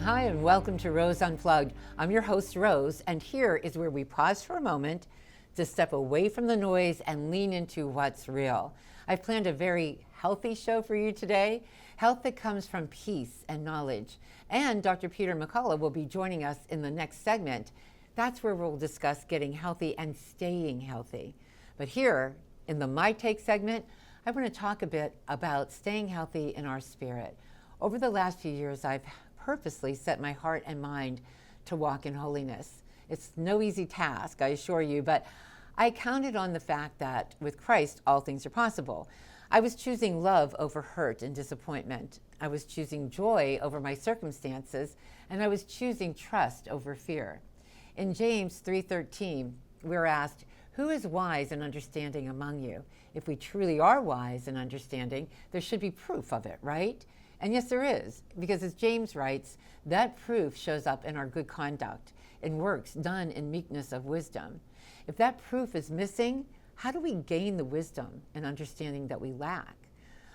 Hi, and welcome to Rose Unplugged. I'm your host, Rose, and here is where we pause for a moment to step away from the noise and lean into what's real. I've planned a very healthy show for you today, health that comes from peace and knowledge. And Dr. Peter McCullough will be joining us in the next segment. That's where we'll discuss getting healthy and staying healthy. But here, in the My Take segment, I want to talk a bit about staying healthy in our spirit. Over the last few years, I've purposely set my heart and mind to walk in holiness. It's no easy task, I assure you, but I counted on the fact that with Christ, all things are possible. I was choosing love over hurt and disappointment. I was choosing joy over my circumstances, and I was choosing trust over fear. In James 3:13, we're asked, "Who is wise and understanding among you?" If we truly are wise and understanding, there should be proof of it, right? And yes, there is, because as James writes, that proof shows up in our good conduct, in works done in meekness of wisdom. If that proof is missing, how do we gain the wisdom and understanding that we lack?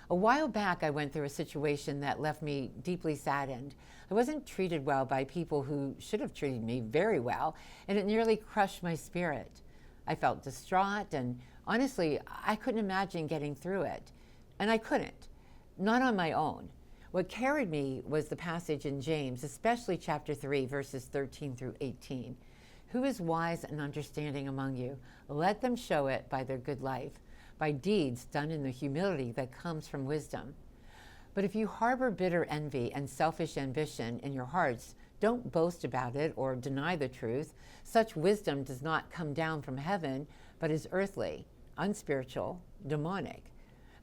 A while back, I went through a situation that left me deeply saddened. I wasn't treated well by people who should have treated me very well, and it nearly crushed my spirit. I felt distraught, and honestly, I couldn't imagine getting through it. And I couldn't, not on my own. What carried me was the passage in James, especially chapter 3, verses 13 through 18. "Who is wise and understanding among you? Let them show it by their good life, by deeds done in the humility that comes from wisdom. But if you harbor bitter envy and selfish ambition in your hearts, don't boast about it or deny the truth. Such wisdom does not come down from heaven, but is earthly, unspiritual, demonic.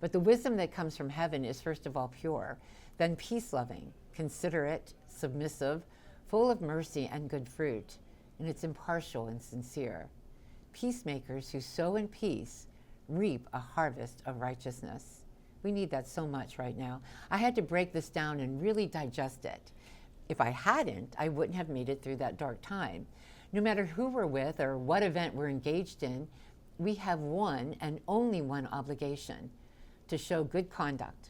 But the wisdom that comes from heaven is first of all pure, then peace-loving, considerate, submissive, full of mercy and good fruit, and it's impartial and sincere. Peacemakers who sow in peace reap a harvest of righteousness." We need that so much right now. I had to break this down and really digest it. If I hadn't, I wouldn't have made it through that dark time. No matter who we're with or what event we're engaged in, we have one and only one obligation: to show good conduct.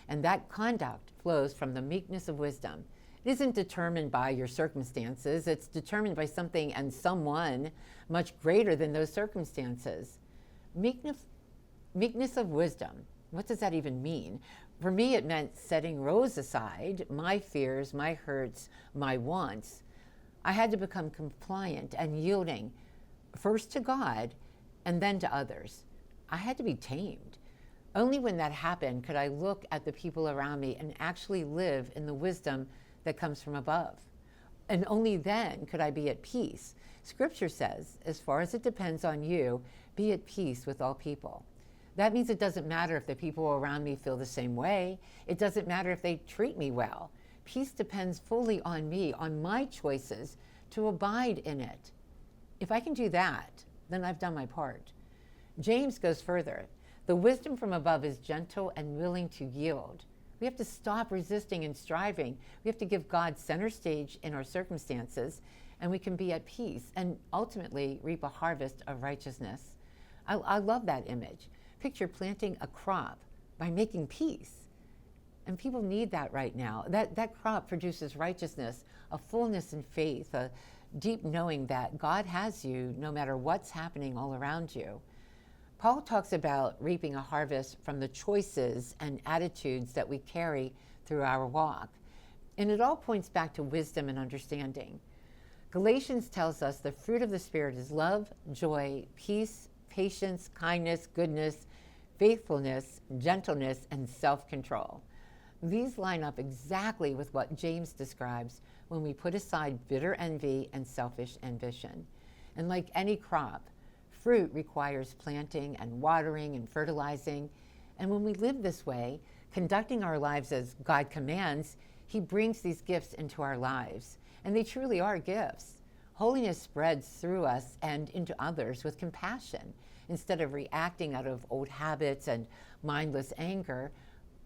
And that conduct flows from the meekness of wisdom. It isn't determined by your circumstances. It's determined by something and someone much greater than those circumstances. Meekness of wisdom. What does that even mean? For me, it meant setting Rose aside, my fears, my hurts, my wants. I had to become compliant and yielding, first to God and then to others. I had to be tamed. Only when that happened could I look at the people around me and actually live in the wisdom that comes from above. And only then could I be at peace. Scripture says, as far as it depends on you, be at peace with all people. That means it doesn't matter if the people around me feel the same way. It doesn't matter if they treat me well. Peace depends fully on me, on my choices to abide in it. If I can do that, then I've done my part. James goes further. The wisdom from above is gentle and willing to yield. We have to stop resisting and striving. We have to give God center stage in our circumstances, and we can be at peace and ultimately reap a harvest of righteousness. I love that image. Picture planting a crop by making peace. And people need that right now. That crop produces righteousness, a fullness in faith, a deep knowing that God has you no matter what's happening all around you. Paul talks about reaping a harvest from the choices and attitudes that we carry through our walk. And it all points back to wisdom and understanding. Galatians tells us the fruit of the Spirit is love, joy, peace, patience, kindness, goodness, faithfulness, gentleness, and self-control. These line up exactly with what James describes when we put aside bitter envy and selfish ambition. And like any crop, fruit requires planting and watering and fertilizing. And when we live this way, conducting our lives as God commands, He brings these gifts into our lives. And they truly are gifts. Holiness spreads through us and into others with compassion. Instead of reacting out of old habits and mindless anger,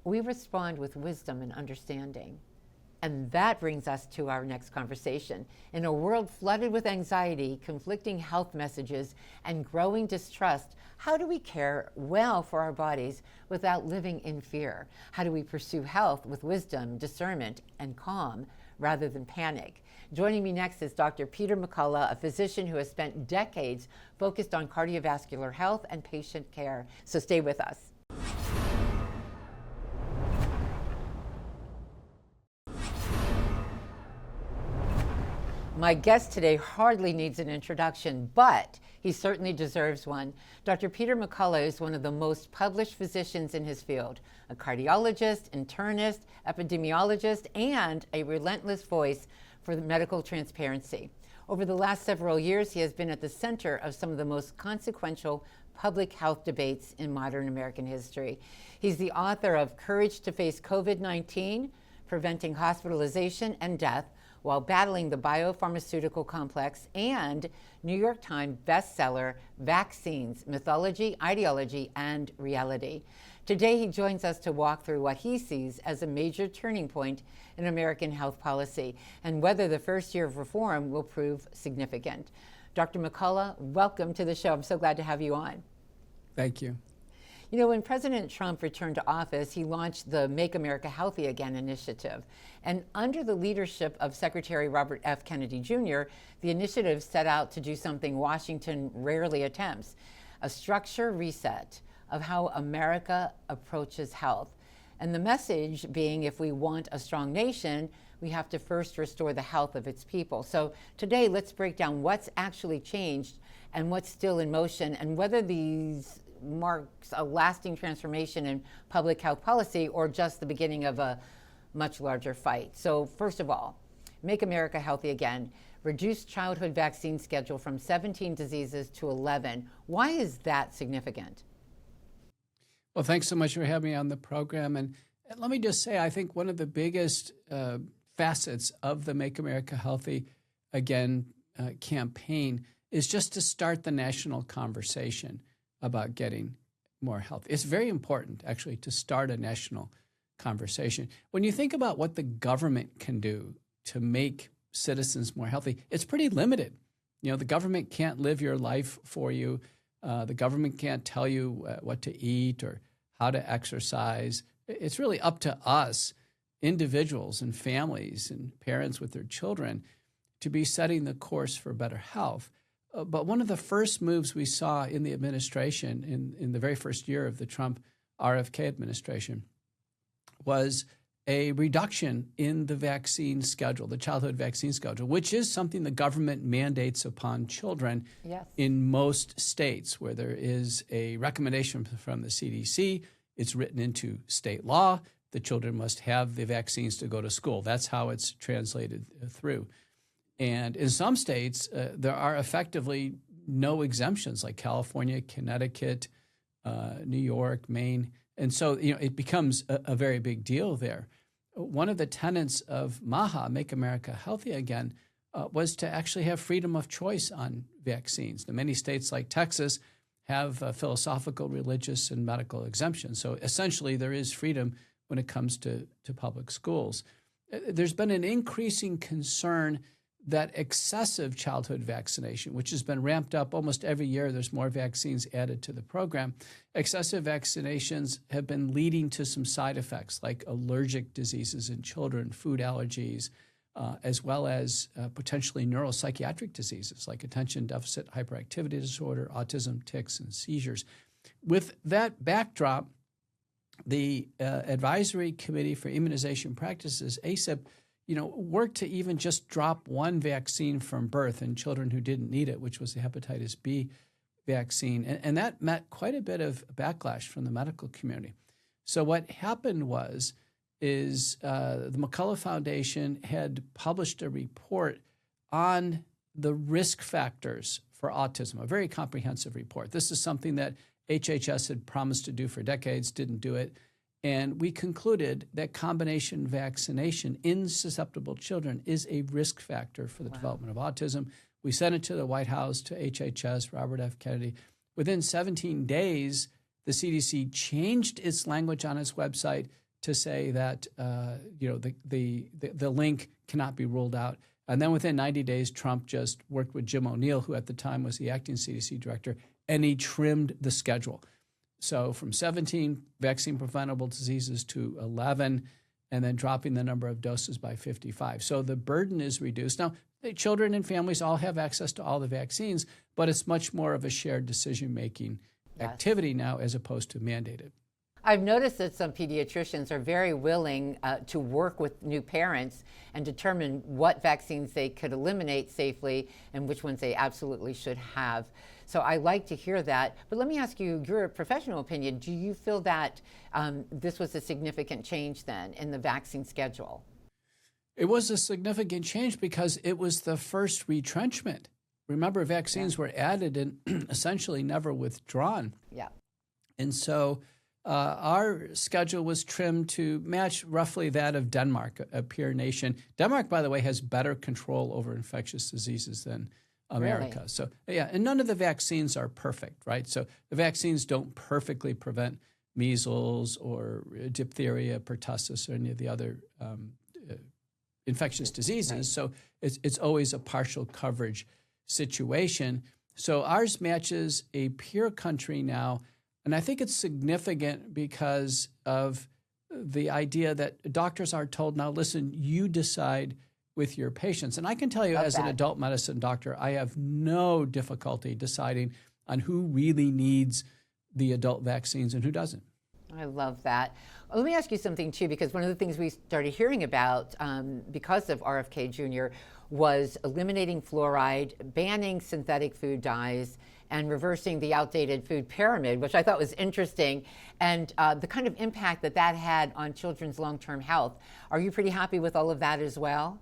we respond with wisdom and understanding. And that brings us to our next conversation. In a world flooded with anxiety, conflicting health messages, and growing distrust, how do we care well for our bodies without living in fear? How do we pursue health with wisdom, discernment, and calm, rather than panic. Joining me next is Dr. Peter McCullough, a physician who has spent decades focused on cardiovascular health and patient care. So stay with us. My guest today hardly needs an introduction, but he certainly deserves one. Dr. Peter McCullough is one of the most published physicians in his field, a cardiologist, internist, epidemiologist, and a relentless voice for medical transparency. Over the last several years, he has been at the center of some of the most consequential public health debates in modern American history. He's the author of Courage to Face COVID-19, Preventing Hospitalization and Death, while battling the biopharmaceutical complex, and New York Times bestseller, Vaccines, Mythology, Ideology, and Reality. Today, he joins us to walk through what he sees as a major turning point in American health policy and whether the first year of reform will prove significant. Dr. McCullough, welcome to the show. I'm so glad to have you on. Thank you. You know, when President Trump returned to office, he launched the Make America Healthy Again initiative. And under the leadership of Secretary Robert F. Kennedy Jr., the initiative set out to do something Washington rarely attempts, a structure reset of how America approaches health. And the message being, if we want a strong nation, we have to first restore the health of its people. So today, let's break down what's actually changed and what's still in motion, and whether these marks a lasting transformation in public health policy or just the beginning of a much larger fight. So first of all, Make America Healthy Again, reduce childhood vaccine schedule from 17 diseases to 11. Why is that significant? Well, thanks so much for having me on the program. And let me just say, I think one of the biggest facets of the Make America Healthy Again campaign is just to start the national conversation about getting more health. It's very important, actually, to start a national conversation. When you think about what the government can do to make citizens more healthy, it's pretty limited. You know, the government can't live your life for you. The government can't tell you what to eat or how to exercise. It's really up to us, individuals and families and parents with their children, to be setting the course for better health. But one of the first moves we saw in the administration, in the very first year of the Trump RFK administration, was a reduction in the vaccine schedule, the childhood vaccine schedule, which is something the government mandates upon children in most states where there is a recommendation from the CDC. It's written into state law. The children must have the vaccines to go to school. That's how it's translated through. And in some states, there are effectively no exemptions, like California, Connecticut, New York, Maine. And so, you know, it becomes a very big deal there. One of the tenets of MAHA, Make America Healthy Again, was to actually have freedom of choice on vaccines. Now, many states like Texas have philosophical, religious, and medical exemptions. So essentially, there is freedom when it comes to public schools. There's been an increasing concern that excessive childhood vaccination, which has been ramped up almost every year, there's more vaccines added to the program. Excessive vaccinations have been leading to some side effects like allergic diseases in children, food allergies, as well as potentially neuropsychiatric diseases like attention deficit hyperactivity disorder, autism, tics, and seizures. With that backdrop, the Advisory Committee for Immunization Practices, ACIP, worked to even just drop one vaccine from birth in children who didn't need it, which was the hepatitis B vaccine. And that met quite a bit of backlash from the medical community. So what happened is the McCullough Foundation had published a report on the risk factors for autism, a very comprehensive report. This is something that HHS had promised to do for decades, didn't do it. And we concluded that combination vaccination in susceptible children is a risk factor for the development of autism. We sent it to the White House, to HHS, Robert F. Kennedy. Within 17 days, the CDC changed its language on its website to say that the link cannot be ruled out. And then within 90 days, Trump just worked with Jim O'Neill, who at the time was the acting CDC director, and he trimmed the schedule. So from 17 vaccine-preventable diseases to 11, and then dropping the number of doses by 55. So the burden is reduced. Now, the children and families all have access to all the vaccines, but it's much more of a shared decision-making activity now as opposed to mandated. I've noticed that some pediatricians are very willing to work with new parents and determine what vaccines they could eliminate safely and which ones they absolutely should have. So I like to hear that. But let me ask you your professional opinion. Do you feel that this was a significant change then in the vaccine schedule? It was a significant change because it was the first retrenchment. Remember, vaccines were added and essentially never withdrawn. Yeah. And so our schedule was trimmed to match roughly that of Denmark, a peer nation. Denmark, by the way, has better control over infectious diseases than America. Really? So, yeah, and none of the vaccines are perfect, right? So the vaccines don't perfectly prevent measles or diphtheria, pertussis, or any of the other infectious diseases. Right. So it's always a partial coverage situation. So ours matches a peer country now. And I think it's significant because of the idea that doctors are told, now listen, you decide with your patients. And I can tell you as an adult medicine doctor, I have no difficulty deciding on who really needs the adult vaccines and who doesn't. I love that. Let me ask you something too, because one of the things we started hearing about because of RFK Jr. was eliminating fluoride, banning synthetic food dyes, and reversing the outdated food pyramid, which I thought was interesting, and the kind of impact that that had on children's long-term health. Are you pretty happy with all of that as well?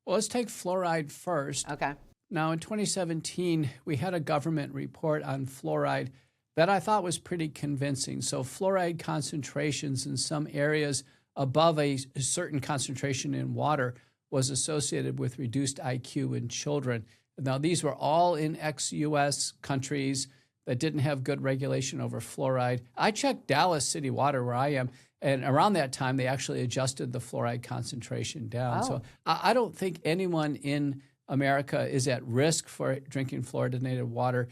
Well, let's take fluoride first. Okay. Now, in 2017, we had a government report on fluoride that I thought was pretty convincing. So fluoride concentrations in some areas above a certain concentration in water was associated with reduced IQ in children. Now, these were all in ex-U.S. countries that didn't have good regulation over fluoride. I checked Dallas City Water, where I am, and around that time, they actually adjusted the fluoride concentration down. Oh. So I don't think anyone in America is at risk for drinking fluoridated water.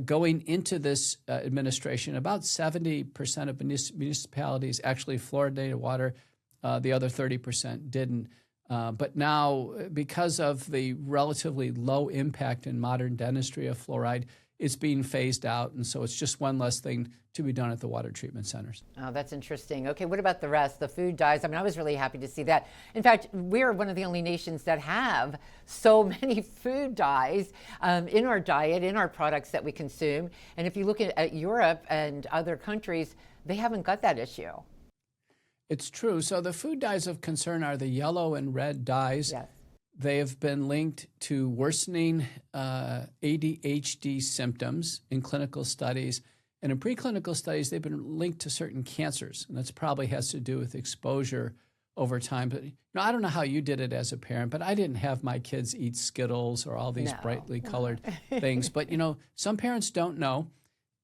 Going into this administration, about 70% of municipalities actually fluoridated water. The other 30% didn't. But now, because of the relatively low impact in modern dentistry of fluoride, it's being phased out. And so it's just one less thing to be done at the water treatment centers. Oh, that's interesting. Okay, what about the rest? The food dyes? I mean, I was really happy to see that. In fact, we're one of the only nations that have so many food dyes in our diet, in our products that we consume. And if you look at Europe and other countries, they haven't got that issue. It's true. So the food dyes of concern are the yellow and red dyes. Yes. They have been linked to worsening ADHD symptoms in clinical studies. And in preclinical studies, they've been linked to certain cancers. And that probably has to do with exposure over time. But I don't know how you did it as a parent, but I didn't have my kids eat Skittles or all these brightly colored things. But, some parents don't know.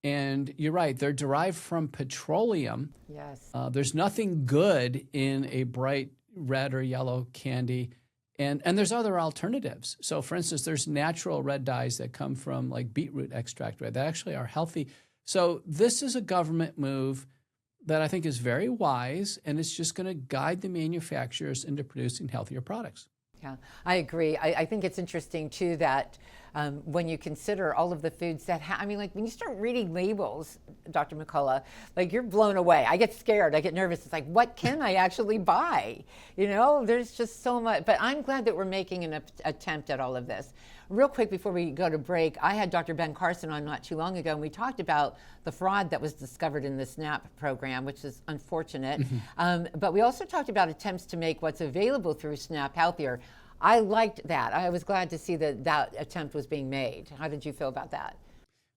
And you're right, they're derived from petroleum. Yes. There's nothing good in a bright red or yellow candy. And there's other alternatives. So, for instance, there's natural red dyes that come from like beetroot extract red that actually are healthy. So this is a government move that I think is very wise, and it's just going to guide the manufacturers into producing healthier products. Yeah, I agree. I think it's interesting, too, that when you consider all of the foods that like when you start reading labels, Dr. McCullough, like you're blown away. I get scared. I get nervous. It's like, what can I actually buy? There's just so much. But I'm glad that we're making an attempt at all of this. Real quick before we go to break, I had Dr. Ben Carson on not too long ago, and we talked about the fraud that was discovered in the SNAP program, which is unfortunate. But we also talked about attempts to make what's available through SNAP healthier. I liked that. I was glad to see that attempt was being made. How did you feel about that?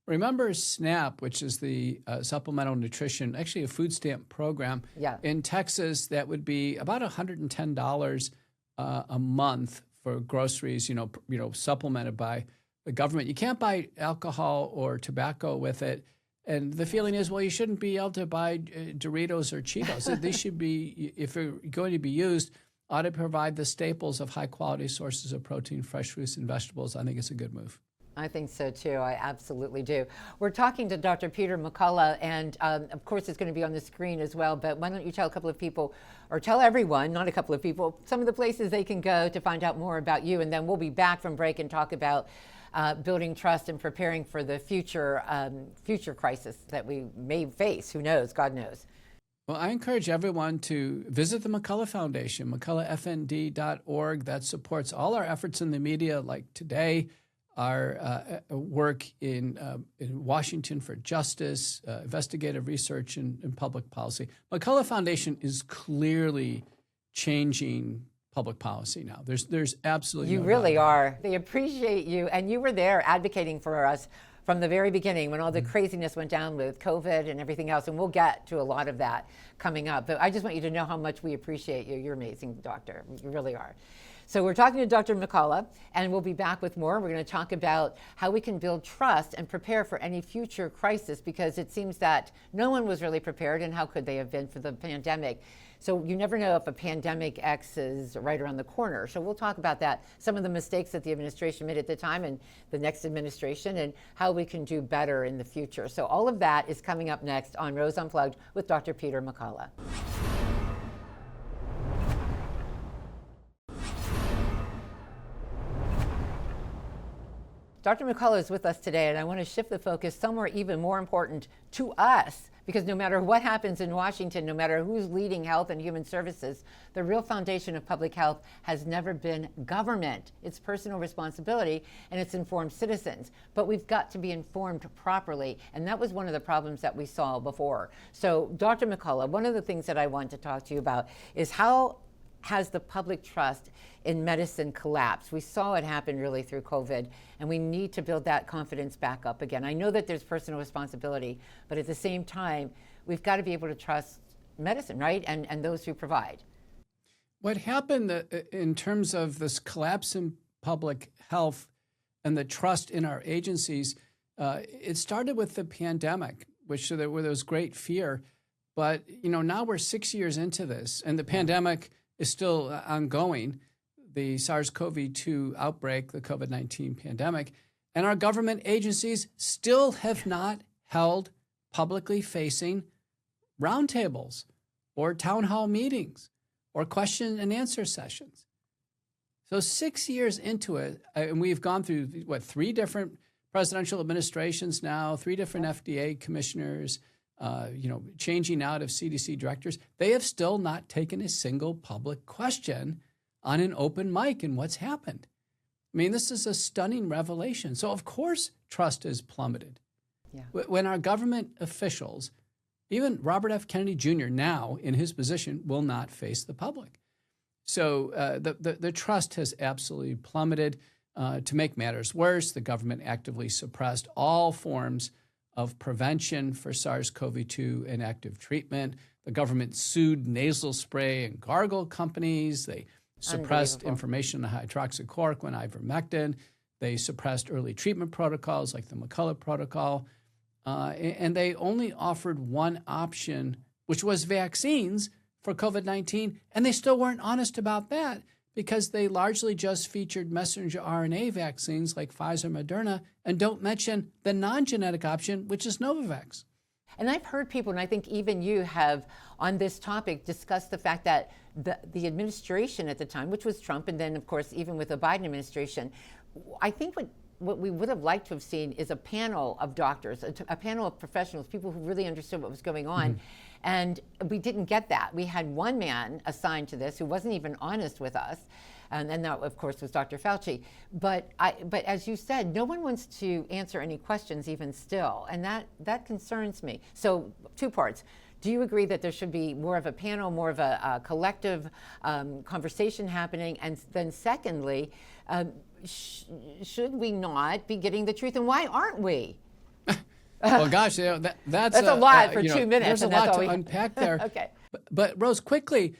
Remember SNAP, which is the supplemental nutrition, actually a food stamp program. Yeah. In Texas, that would be about $110 a month for groceries, supplemented by the government. You can't buy alcohol or tobacco with it. And the feeling is, well, you shouldn't be able to buy Doritos or Cheetos. These should be, if they're going to be used, ought to provide the staples of high-quality sources of protein, fresh fruits and vegetables. I think it's a good move. I think so too. I absolutely do. We're talking to Dr. Peter McCullough, and of course it's going to be on the screen as well. But why don't you tell a couple of people, or tell everyone, not a couple of people, some of the places they can go to find out more about you, and then we'll be back from break and talk about building trust and preparing for the future crisis that we may face. Who knows? God knows. Well, I encourage everyone to visit the McCullough Foundation, mcculloughfnd.org. That supports all our efforts in the media, like today, our work in Washington for justice, investigative research, and public policy. McCullough Foundation is clearly changing public policy now. There's absolutely you no really doubt. are. They appreciate you, and you were there advocating for us from the very beginning when all the craziness went down with COVID and everything else, and we'll get to a lot of that coming up. But I just want you to know how much we appreciate you. You're amazing, doctor. You really are. So we're talking to Dr. McCullough, and we'll be back with more. We're going to talk about how we can build trust and prepare for any future crisis, because it seems that no one was really prepared, and how could they have been for the pandemic? So you never know if a pandemic X is right around the corner. So we'll talk about that, some of the mistakes that the administration made at the time and the next administration, and how we can do better in the future. So all of that is coming up next on Rose Unplugged with Dr. Peter McCullough. Dr. McCullough is with us today, and I want to shift the focus somewhere even more important to us, because no matter what happens in Washington, no matter who's leading health and human services, the real foundation of public health has never been government. It's personal responsibility, and it's informed citizens. But we've got to be informed properly, and that was one of the problems that we saw before. So, Dr. McCullough, one of the things that I want to talk to you about is how has the public trust in medicine collapsed? We saw it happen really through COVID, and we need to build that confidence back up again. I know that there's personal responsibility, but at the same time, we've got to be able to trust medicine, right? And those who provide. What happened in terms of this collapse in public health and the trust in our agencies, it started with the pandemic, which there was great fear. But, now we're 6 years into this, and the pandemic is still ongoing, the SARS-CoV-2 outbreak, the COVID-19 pandemic, and our government agencies still have not held publicly facing roundtables or town hall meetings or question and answer sessions. So 6 years into it, and we've gone through, 3 different presidential administrations now, 3 different FDA commissioners, changing out of CDC directors, they have still not taken a single public question on an open mic in what's happened. I mean, this is a stunning revelation. So, of course, trust has plummeted. Yeah. When our government officials, even Robert F. Kennedy Jr. now in his position, will not face the public. So the trust has absolutely plummeted. To make matters worse, the government actively suppressed all forms of prevention for SARS-CoV-2 and active treatment. The government sued nasal spray and gargle companies. They suppressed information on hydroxychloroquine, ivermectin. They suppressed early treatment protocols like the McCullough protocol. And they only offered one option, which was vaccines for COVID-19. And they still weren't honest about that, because they largely just featured messenger RNA vaccines like Pfizer, Moderna, and don't mention the non-genetic option, which is Novavax. And I've heard people, and I think even you have on this topic, discussed the fact that the administration at the time, which was Trump, and then of course even with the Biden administration, I think what we would have liked to have seen is a panel of doctors, a panel of professionals, people who really understood what was going on. Mm-hmm. And we didn't get that. We had one man assigned to this who wasn't even honest with us. And that, of course, was Dr. Fauci. But as you said, no one wants to answer any questions even still. And that concerns me. So 2 parts. Do you agree that there should be more of a panel, more of a collective conversation happening? And then secondly, should we not be getting the truth? And why aren't we? Well, gosh, that's a lot for 2 minutes. There's a lot to unpack there. Okay. But Rose, quickly,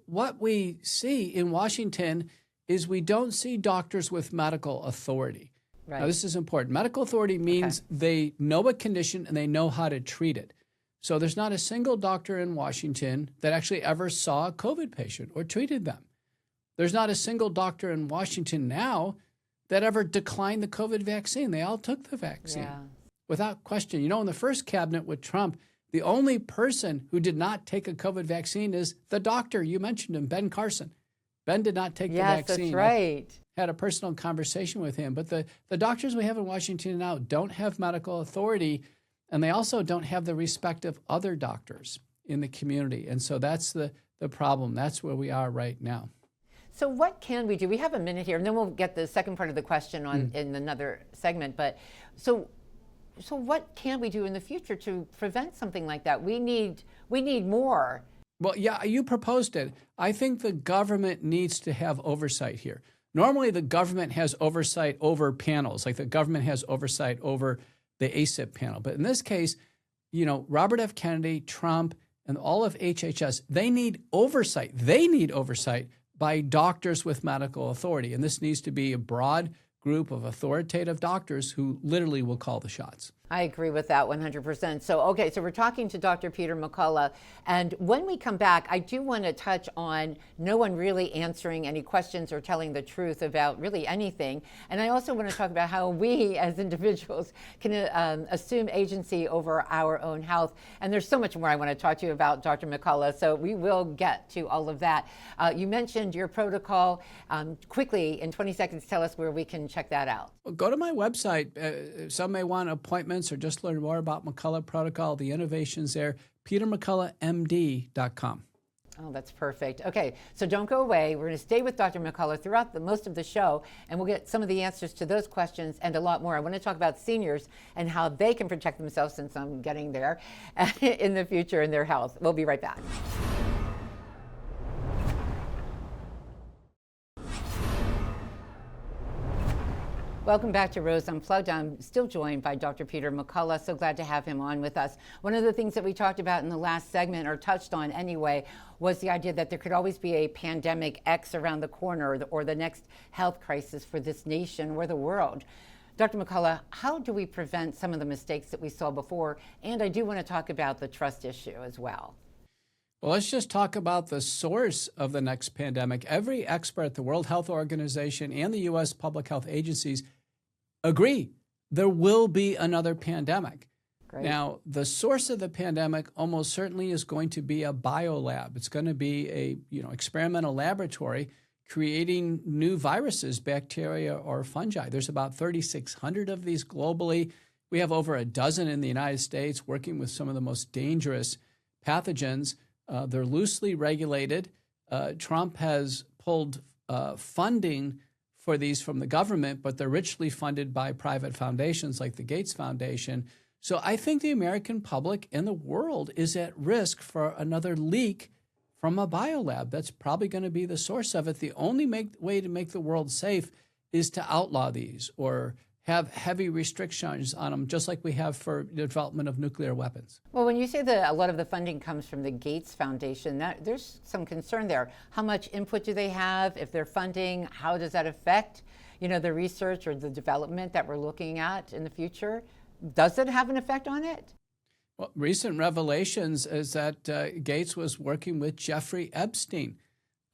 what we see in Washington is we don't see doctors with medical authority. Right. Now, this is important. Medical authority means they know a condition and they know how to treat it. So there's not a single doctor in Washington that actually ever saw a COVID patient or treated them. There's not a single doctor in Washington now that ever declined the COVID vaccine. They all took the vaccine without question. You know, in the first cabinet with Trump, the only person who did not take a COVID vaccine is the doctor. You mentioned him, Ben Carson. Ben did not take the vaccine. Yes, that's right. I had a personal conversation with him. But the doctors we have in Washington now don't have medical authority, and they also don't have the respect of other doctors in the community. And so that's the problem. That's where we are right now. So what can we do? We have a minute here, and then we'll get the second part of the question on in another segment. But so what can we do in the future to prevent something like that? We need more. Well, yeah, you proposed it. I think the government needs to have oversight here. Normally, the government has oversight over panels, like the government has oversight over the ACIP panel. But in this case, you know, Robert F. Kennedy, Trump, and all of HHS, they need oversight. They need oversight by doctors with medical authority. And this needs to be a broad group of authoritative doctors who literally will call the shots. I agree with that 100%. So we're talking to Dr. Peter McCullough. And when we come back, I do want to touch on no one really answering any questions or telling the truth about really anything. And I also want to talk about how we as individuals can assume agency over our own health. And there's so much more I want to talk to you about, Dr. McCullough. So we will get to all of that. You mentioned your protocol. Quickly, in 20 seconds, tell us where we can check that out. Well, go to my website. Some may want appointments or just learn more about McCullough Protocol, the innovations there, petermcculloughmd.com. Oh, that's perfect. Okay, so don't go away. We're going to stay with Dr. McCullough throughout most of the show, and we'll get some of the answers to those questions and a lot more. I want to talk about seniors and how they can protect themselves, since I'm getting there, in the future in their health. We'll be right back. Welcome back to Rose Unplugged. I'm still joined by Dr. Peter McCullough. So glad to have him on with us. One of the things that we talked about in the last segment, or touched on anyway, was the idea that there could always be a pandemic X around the corner, or the next health crisis for this nation or the world. Dr. McCullough, how do we prevent some of the mistakes that we saw before? And I do want to talk about the trust issue as well. Well, let's just talk about the source of the next pandemic. Every expert, the World Health Organization and the U.S. public health agencies agree there will be another pandemic. Great. Now, the source of the pandemic almost certainly is going to be a biolab. It's going to be a experimental laboratory creating new viruses, bacteria or fungi. There's about 3,600 of these globally. We have over a dozen in the United States working with some of the most dangerous pathogens. They're loosely regulated. Trump has pulled funding for these from the government, but they're richly funded by private foundations like the Gates Foundation. So I think the American public and the world is at risk for another leak from a biolab. That's probably going to be the source of it. The only way to make the world safe is to outlaw these or have heavy restrictions on them, just like we have for the development of nuclear weapons. Well, when you say that a lot of the funding comes from the Gates Foundation, there's some concern there. How much input do they have? If they're funding, how does that affect, the research or the development that we're looking at in the future? Does it have an effect on it? Well, recent revelations is that Gates was working with Jeffrey Epstein.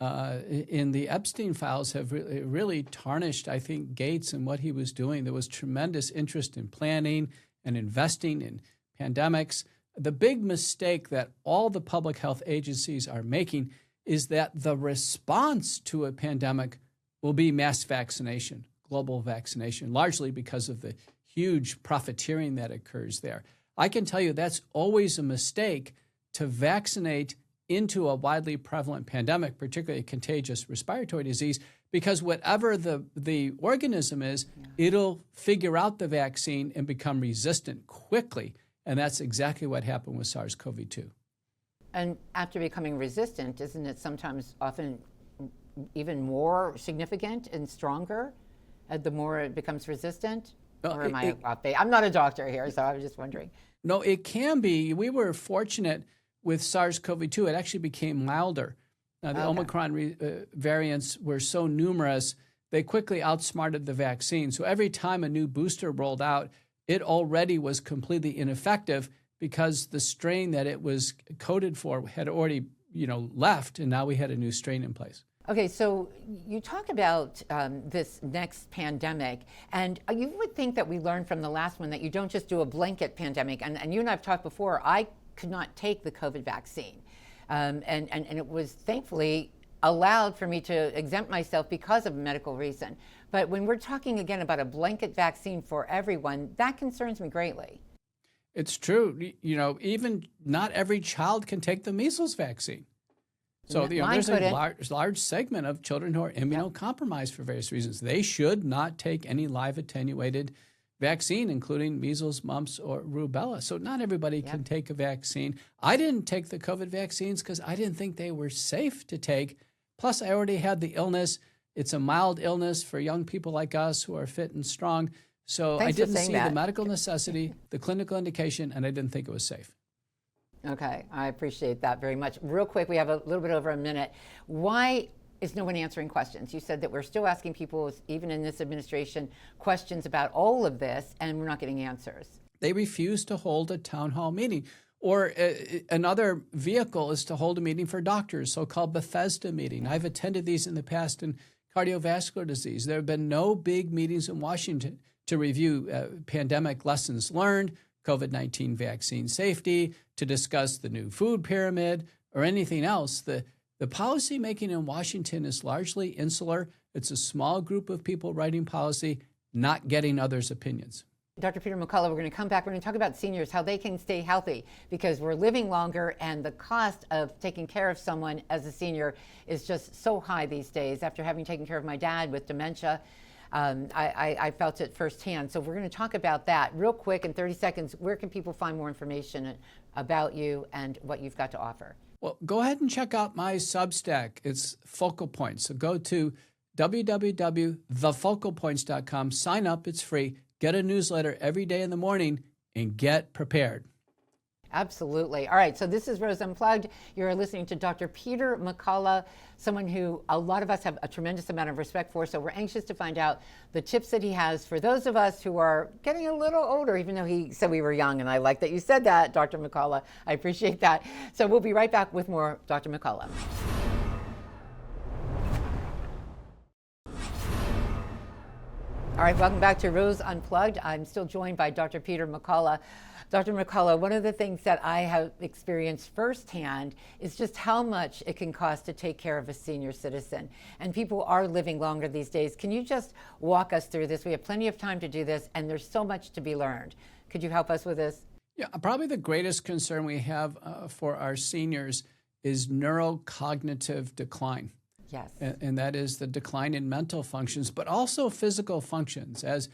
In the Epstein files have really tarnished, I think, Gates and what he was doing. There was tremendous interest in planning and investing in pandemics. The big mistake that all the public health agencies are making is that the response to a pandemic will be mass vaccination, global vaccination, largely because of the huge profiteering that occurs there. I can tell you that's always a mistake to vaccinate into a widely prevalent pandemic, particularly a contagious respiratory disease, because whatever the organism is, it'll figure out the vaccine and become resistant quickly. And that's exactly what happened with SARS-CoV-2. And after becoming resistant, isn't it sometimes often even more significant and stronger the more it becomes resistant? Or am I off base? I'm not a doctor here, so I was just wondering. No, it can be. We were fortunate with SARS-CoV-2, it actually became milder. Now, the Omicron variants were so numerous, they quickly outsmarted the vaccine. So every time a new booster rolled out, it already was completely ineffective because the strain that it was coded for had already, left, and now we had a new strain in place. Okay, so you talk about this next pandemic, and you would think that we learned from the last one that you don't just do a blanket pandemic. And you and I have talked before, I could not take the COVID vaccine. And it was thankfully allowed for me to exempt myself because of a medical reason. But when we're talking again about a blanket vaccine for everyone, that concerns me greatly. It's true. You know, even not every child can take the measles vaccine. So there's a large segment of children who are immunocompromised for various reasons. They should not take any live attenuated vaccine, including measles, mumps, or rubella. So not everybody can take a vaccine. I didn't take the COVID vaccines because I didn't think they were safe to take. Plus, I already had the illness. It's a mild illness for young people like us who are fit and strong. So I didn't see the medical necessity, the clinical indication, and I didn't think it was safe. Okay, I appreciate that very much. Real quick, we have a little bit over a minute. Why is no one answering questions? You said that we're still asking people, even in this administration, questions about all of this, and we're not getting answers. They refuse to hold a town hall meeting. Or another vehicle is to hold a meeting for doctors, so-called Bethesda meeting. I've attended these in the past in cardiovascular disease. There have been no big meetings in Washington to review pandemic lessons learned, COVID-19 vaccine safety, to discuss the new food pyramid, or anything else. The policy making in Washington is largely insular. It's a small group of people writing policy, not getting others' opinions. Dr. Peter McCullough, we're going to come back. We're going to talk about seniors, how they can stay healthy, because we're living longer and the cost of taking care of someone as a senior is just so high these days. After having taken care of my dad with dementia, I felt it firsthand. So we're going to talk about that real quick in 30 seconds. Where can people find more information about you and what you've got to offer? Well, go ahead and check out my Substack. It's Focal Points. So go to www.thefocalpoints.com. Sign up. It's free. Get a newsletter every day in the morning and get prepared. Absolutely. All right. So this is Rose Unplugged. You're listening to Dr. Peter McCullough, someone who a lot of us have a tremendous amount of respect for. So we're anxious to find out the tips that he has for those of us who are getting a little older, even though he said we were young. And I like that you said that, Dr. McCullough. I appreciate that. So we'll be right back with more Dr. McCullough. All right, welcome back to Rose Unplugged. I'm still joined by Dr. Peter McCullough. Dr. McCullough, one of the things that I have experienced firsthand is just how much it can cost to take care of a senior citizen. And people are living longer these days. Can you just walk us through this? We have plenty of time to do this, and there's so much to be learned. Could you help us with this? Yeah, probably the greatest concern we have for our seniors is neurocognitive decline. Yes. And that is the decline in mental functions, but also physical functions. As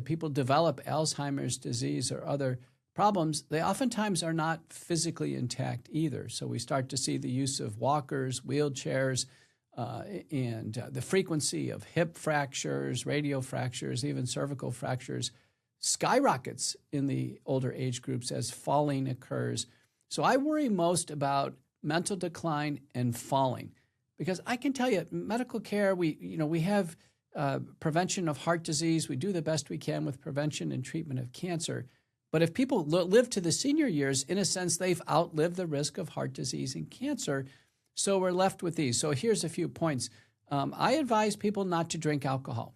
people develop Alzheimer's disease or other problems, they oftentimes are not physically intact either. So we start to see the use of walkers, wheelchairs, and the frequency of hip fractures, radial fractures, even cervical fractures skyrockets in the older age groups as falling occurs. So I worry most about mental decline and falling. Because I can tell you, medical care, we have prevention of heart disease. We do the best we can with prevention and treatment of cancer. But if people live to the senior years, in a sense, they've outlived the risk of heart disease and cancer. So we're left with these. So here's a few points. I advise people not to drink alcohol.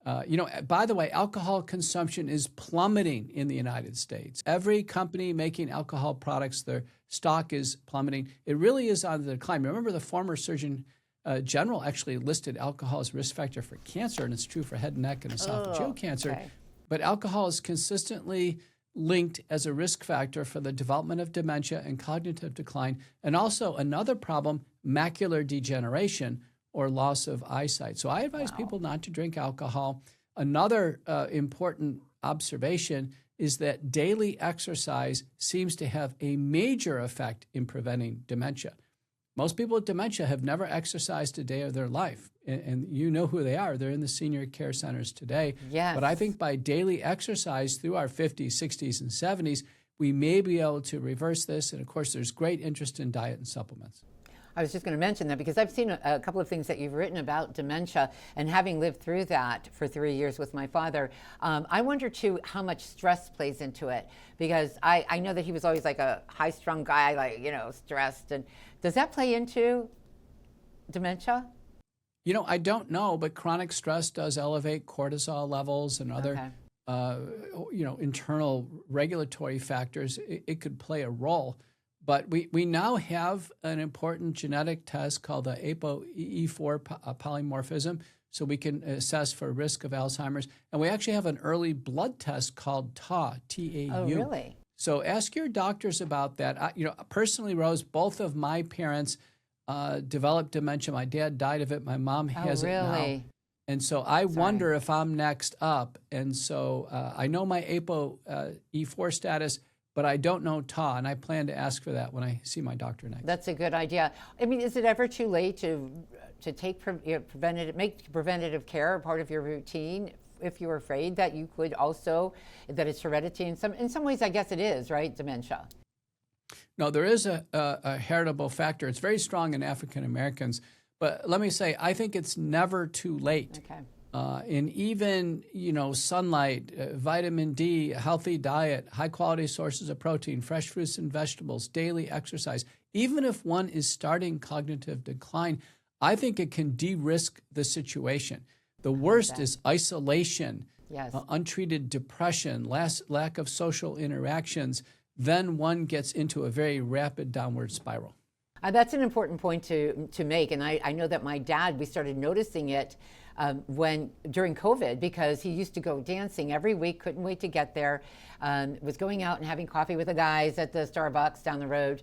By the way, alcohol consumption is plummeting in the United States. Every company making alcohol products, their stock is plummeting. It really is on the decline. Remember, the former Surgeon General actually listed alcohol as a risk factor for cancer, and it's true for head and neck and esophageal cancer. Okay. But alcohol is consistently linked as a risk factor for the development of dementia and cognitive decline, and also another problem, macular degeneration, or loss of eyesight. So I advise people not to drink alcohol. Another important observation is that daily exercise seems to have a major effect in preventing dementia. Most people with dementia have never exercised a day of their life, and you know who they are. They're in the senior care centers today. Yes. But I think by daily exercise through our 50s, 60s, and 70s, we may be able to reverse this. And of course, there's great interest in diet and supplements. I was just going to mention that because I've seen a couple of things that you've written about dementia, and having lived through that for 3 years with my father, I wonder too how much stress plays into it, because I know that he was always like a high-strung guy, stressed. And does that play into dementia? I don't know, but chronic stress does elevate cortisol levels and other, Okay. internal regulatory factors. It could play a role. But we now have an important genetic test called the ApoE4 polymorphism, so we can assess for risk of Alzheimer's. And we actually have an early blood test called TAU, T-A-U. Oh, really? So ask your doctors about that. Personally, Rose, both of my parents developed dementia. My dad died of it. My mom has it now. Really? And so I wonder if I'm next up. And so I know my ApoE4 status, but I don't know TAU, and I plan to ask for that when I see my doctor next. That's a good idea. I mean, is it ever too late to take make preventative care a part of your routine if you're afraid that you could also, that it's hereditary? In some ways, I guess it is, right? Dementia. No, there is a heritable factor. It's very strong in African Americans. But let me say, I think it's never too late. Okay. And even, sunlight, vitamin D, healthy diet, high quality sources of protein, fresh fruits and vegetables, daily exercise, even if one is starting cognitive decline, I think it can de-risk the situation. The worst is isolation, yes. Untreated depression, lack of social interactions. Then one gets into a very rapid downward spiral. That's an important point to make. And I know that my dad, we started noticing it during COVID, because he used to go dancing every week, couldn't wait to get there, was going out and having coffee with the guys at the Starbucks down the road.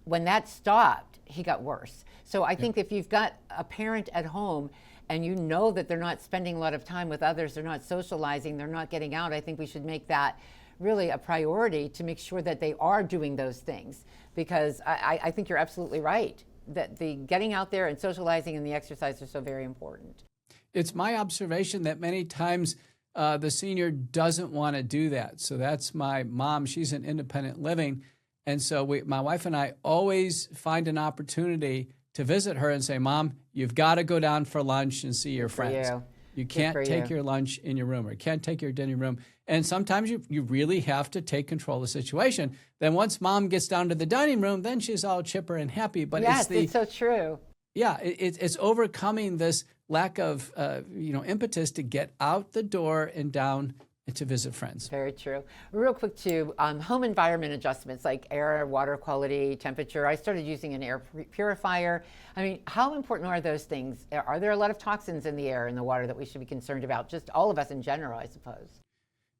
When that stopped, he got worse. So I think if you've got a parent at home and you know that they're not spending a lot of time with others, they're not socializing, they're not getting out, I think we should make that really a priority to make sure that they are doing those things. Because I think you're absolutely right, that the getting out there and socializing and the exercise are so very important. It's my observation that many times the senior doesn't want to do that. So that's my mom. She's in independent living. And so my wife and I always find an opportunity to visit her and say, Mom, you've got to go down for lunch and see your friends. You can't take your lunch in your room, or you can't take your dinner room. And sometimes you really have to take control of the situation. Then once Mom gets down to the dining room, then she's all chipper and happy. But yes, it's so true. Yeah, it's overcoming this lack of impetus to get out the door and down to visit friends. Very true. Real quick too, home environment adjustments like air, water quality, temperature. I started using an air purifier. I mean, how important are those things? Are there a lot of toxins in the air and the water that we should be concerned about? Just all of us in general, I suppose.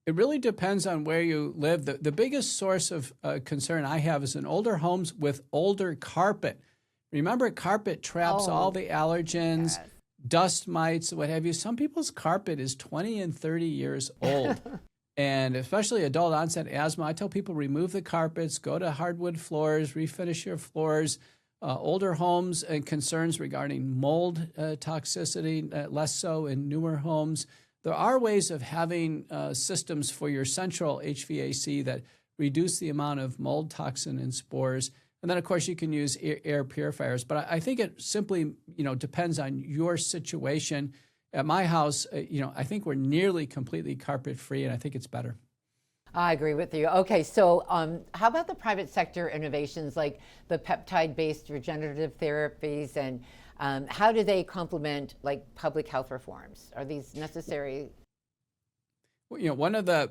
It really depends on where you live. The biggest source of concern I have is in older homes with older carpet. Remember, carpet traps all the allergens, dust mites, what have you. Some people's carpet is 20 and 30 years old. And especially adult onset asthma, I tell people remove the carpets, go to hardwood floors, refinish your floors. Older homes and concerns regarding mold toxicity, less so in newer homes. There are ways of having systems for your central HVAC that reduce the amount of mold toxin and spores. And then, of course, you can use air purifiers. But I think it simply, depends on your situation. At my house, I think we're nearly completely carpet-free, and I think it's better. I agree with you. Okay, so how about the private sector innovations like the peptide-based regenerative therapies, and how do they complement like public health reforms? Are these necessary? One of the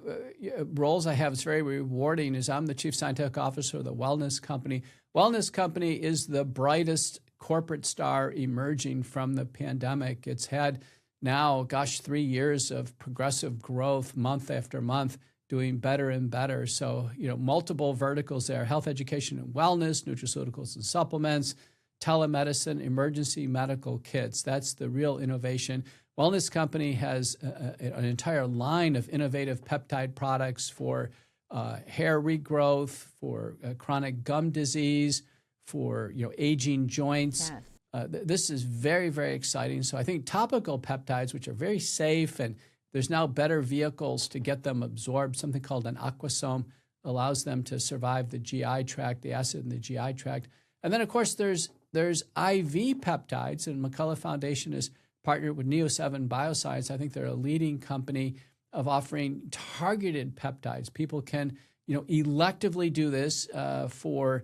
roles I have is very rewarding is I'm the chief scientific officer of the Wellness Company. Wellness Company is the brightest corporate star emerging from the pandemic. It's had now, 3 years of progressive growth month after month, doing better and better. So, multiple verticals there: health, education, and wellness, nutraceuticals and supplements, telemedicine, emergency medical kits. That's the real innovation. Wellness Company has an entire line of innovative peptide products for hair regrowth, for chronic gum disease, for aging joints. Yes. This is very, very exciting. So I think topical peptides, which are very safe, and there's now better vehicles to get them absorbed. Something called an aquasome allows them to survive the GI tract, the acid in the GI tract. And then, of course, there's IV peptides, and McCullough Foundation is partnered with Neo7 Bioscience. I think they're a leading company of offering targeted peptides. People can, electively do this for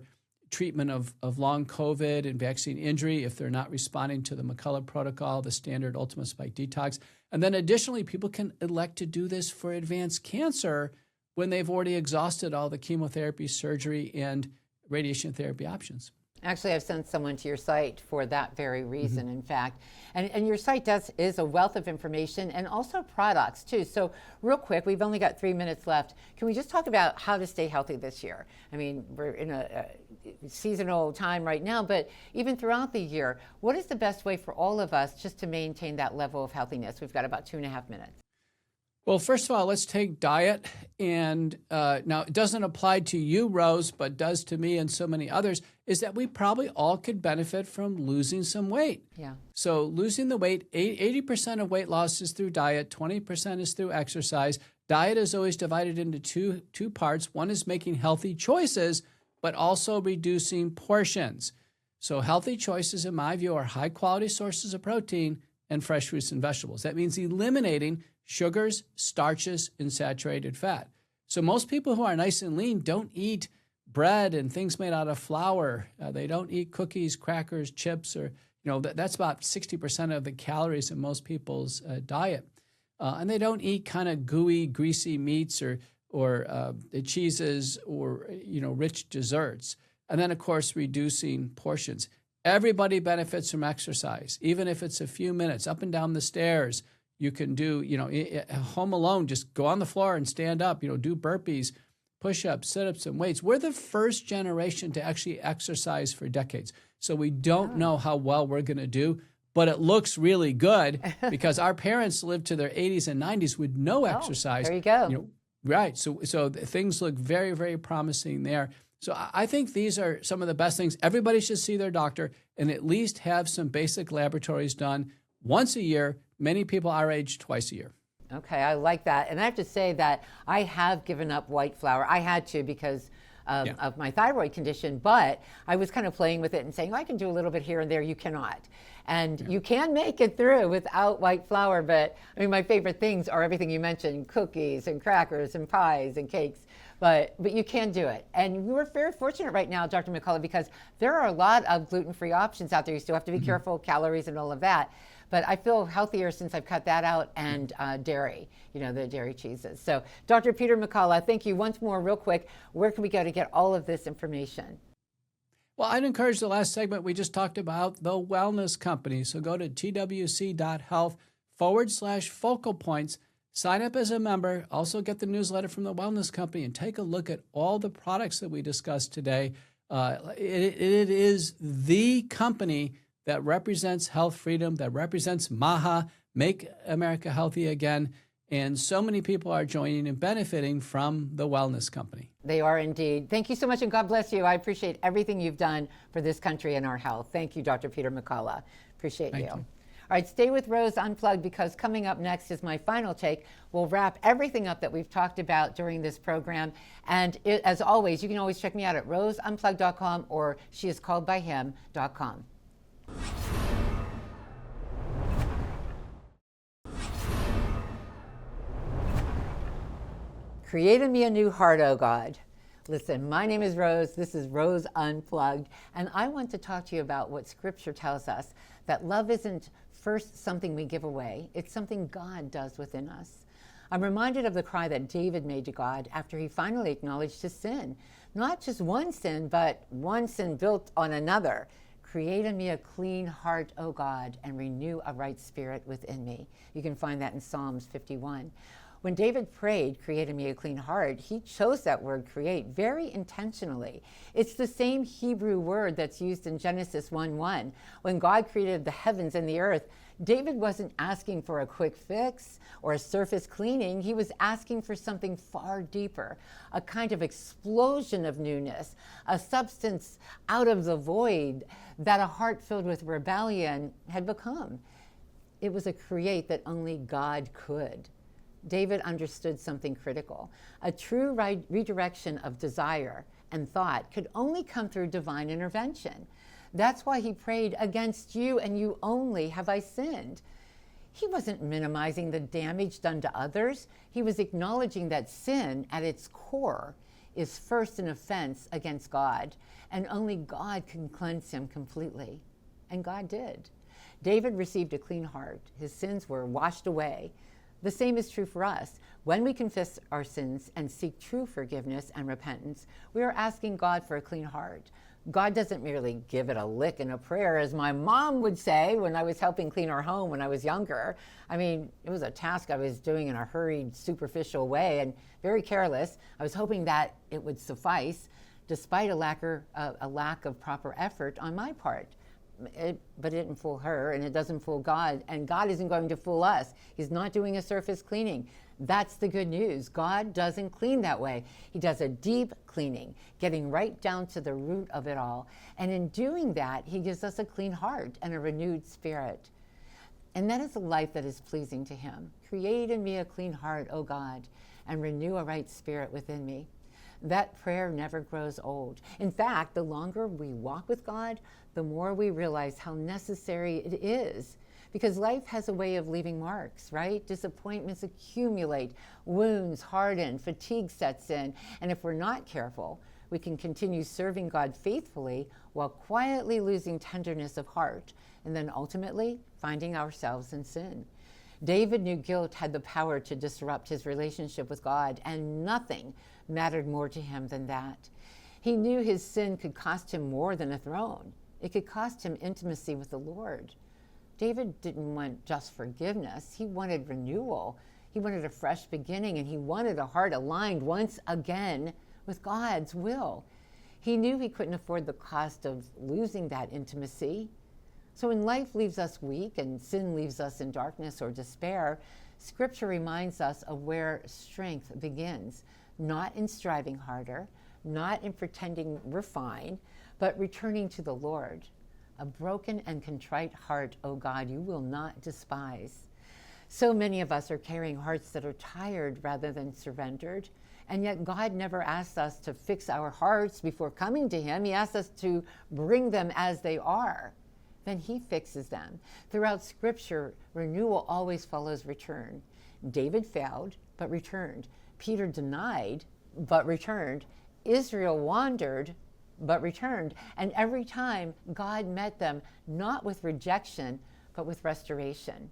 treatment of long COVID and vaccine injury if they're not responding to the McCullough protocol, the standard ultimate spike detox. And then additionally, people can elect to do this for advanced cancer when they've already exhausted all the chemotherapy, surgery, and radiation therapy options. Actually, I've sent someone to your site for that very reason, in fact. And your site is a wealth of information and also products, too. So real quick, we've only got 3 minutes left. Can we just talk about how to stay healthy this year? I mean, we're in a seasonal time right now, but even throughout the year, what is the best way for all of us just to maintain that level of healthiness? We've got about 2.5 minutes. Well, first of all, let's take diet. And now it doesn't apply to you, Rose, but does to me and so many others, is that we probably all could benefit from losing some weight. Yeah. So losing the weight, 80% of weight loss is through diet, 20% is through exercise. Diet is always divided into two parts. One is making healthy choices, but also reducing portions. So healthy choices, in my view, are high-quality sources of protein and fresh fruits and vegetables. That means eliminating sugars, starches, and saturated fat. So most people who are nice and lean don't eat bread and things made out of flour. They don't eat cookies, crackers, chips, or that's about 60% of the calories in most people's diet. And they don't eat kind of gooey, greasy meats or cheeses or rich desserts. And then, of course, reducing portions. Everybody benefits from exercise, even if it's a few minutes up and down the stairs. You can do, home alone, just go on the floor and stand up, do burpees, push-ups, sit-ups, and weights. We're the first generation to actually exercise for decades. So we don't know how well we're going to do, but it looks really good because our parents lived to their 80s and 90s with no exercise. There you go. Right. So things look very, very promising there. So I think these are some of the best things. Everybody should see their doctor and at least have some basic laboratories done once a year. Many people our age, twice a year. Okay, I like that. And I have to say that I have given up white flour. I had to because of my thyroid condition, but I was kind of playing with it and saying, I can do a little bit here and there. You cannot. And you can make it through without white flour. But I mean, my favorite things are everything you mentioned, cookies and crackers and pies and cakes. But you can do it. And we're very fortunate right now, Dr. McCullough, because there are a lot of gluten-free options out there. You still have to be careful, calories and all of that. But I feel healthier since I've cut that out, and dairy, the dairy cheeses. So Dr. Peter McCullough, thank you once more real quick. Where can we go to get all of this information? Well, I'd encourage the last segment we just talked about, the Wellness Company. So go to twc.health/focal points. Sign up as a member. Also get the newsletter from the Wellness Company and take a look at all the products that we discussed today. It is the company that represents health freedom, that represents MAHA, Make America Healthy Again. And so many people are joining and benefiting from the Wellness Company. They are indeed. Thank you so much, and God bless you. I appreciate everything you've done for this country and our health. Thank you, Dr. Peter McCullough. Appreciate you. All right, stay with Rose Unplugged, because coming up next is my final take. We'll wrap everything up that we've talked about during this program. And as always, you can always check me out at roseunplugged.com or sheiscalledbyhim.com. Create in me a new heart, oh God. Listen, my name is Rose. This is Rose Unplugged. And I want to talk to you about what Scripture tells us, that love isn't first something we give away. It's something God does within us. I'm reminded of the cry that David made to God after he finally acknowledged his sin. Not just one sin, but one sin built on another. Create in me a clean heart, O God, and renew a right spirit within me. You can find that in Psalms 51. When David prayed, create in me a clean heart, he chose that word create very intentionally. It's the same Hebrew word that's used in Genesis 1:1. When God created the heavens and the earth, David wasn't asking for a quick fix or a surface cleaning. He was asking for something far deeper, a kind of explosion of newness, a substance out of the void that a heart filled with rebellion had become. It was a create that only God could. David understood something critical. A true redirection of desire and thought could only come through divine intervention. That's why he prayed, against you and you only have I sinned. He wasn't minimizing the damage done to others. He was acknowledging that sin at its core is first an offense against God, and only God can cleanse him completely. And God did. David received a clean heart. His sins were washed away. The same is true for us. When we confess our sins and seek true forgiveness and repentance, we are asking God for a clean heart. God doesn't merely give it a lick in a prayer, as my mom would say when I was helping clean our home when I was younger. I mean, it was a task I was doing in a hurried, superficial way and very careless. I was hoping that it would suffice, despite a lack of proper effort on my part. But it didn't fool her, and it doesn't fool God, and God isn't going to fool us. He's not doing a surface cleaning. That's the good news. God doesn't clean that way. He does a deep cleaning, getting right down to the root of it all. And in doing that, he gives us a clean heart and a renewed spirit. And that is a life that is pleasing to him. Create in me a clean heart, O God, and renew a right spirit within me. That prayer never grows old. In fact, the longer we walk with God, the more we realize how necessary it is. Because life has a way of leaving marks, right? Disappointments accumulate, wounds harden, fatigue sets in, and if we're not careful, we can continue serving God faithfully while quietly losing tenderness of heart, and then ultimately finding ourselves in sin. David knew guilt had the power to disrupt his relationship with God, and nothing mattered more to him than that. He knew his sin could cost him more than a throne. It could cost him intimacy with the Lord. David didn't want just forgiveness. He wanted renewal. He wanted a fresh beginning, and he wanted a heart aligned once again with God's will. He knew he couldn't afford the cost of losing that intimacy. So when life leaves us weak and sin leaves us in darkness or despair, Scripture reminds us of where strength begins, not in striving harder, not in pretending we're fine, but returning to the Lord. A broken and contrite heart, O God, you will not despise. So many of us are carrying hearts that are tired rather than surrendered, and yet God never asks us to fix our hearts before coming to him. He asks us to bring them as they are. Then he fixes them. Throughout Scripture, renewal always follows return. David failed, but returned. Peter denied, but returned. Israel wandered, but returned. And every time, God met them, not with rejection, but with restoration.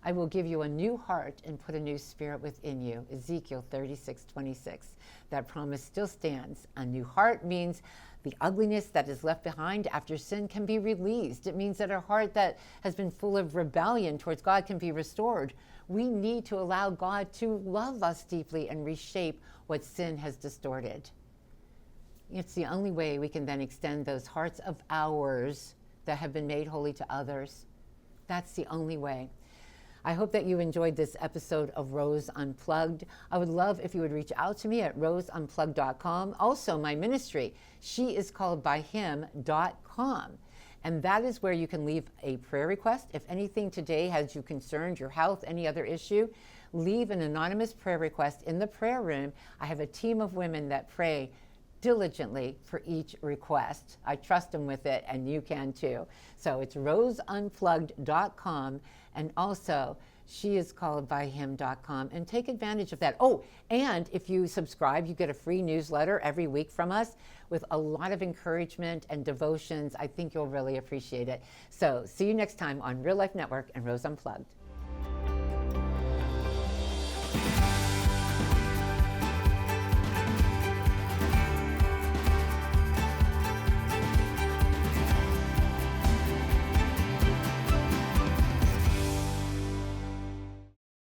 I will give you a new heart and put a new spirit within you. Ezekiel 36:26. That promise still stands. A new heart means the ugliness that is left behind after sin can be released. It means that a heart that has been full of rebellion towards God can be restored. We need to allow God to love us deeply and reshape what sin has distorted. It's the only way we can then extend those hearts of ours that have been made holy to others. That's the only way. I hope that you enjoyed this episode of Rose Unplugged. I would love if you would reach out to me at roseunplugged.com. Also, my ministry, sheiscalledbyhim.com. And that is where you can leave a prayer request. If anything today has you concerned, your health, any other issue, leave an anonymous prayer request in the prayer room. I have a team of women that pray diligently for each request. I trust them with it, and you can too. So it's roseunplugged.com, and also sheiscalledbyhim.com, and take advantage of that. Oh, and if you subscribe, you get a free newsletter every week from us with a lot of encouragement and devotions. I think you'll really appreciate it. So see you next time on Real Life Network and Rose Unplugged.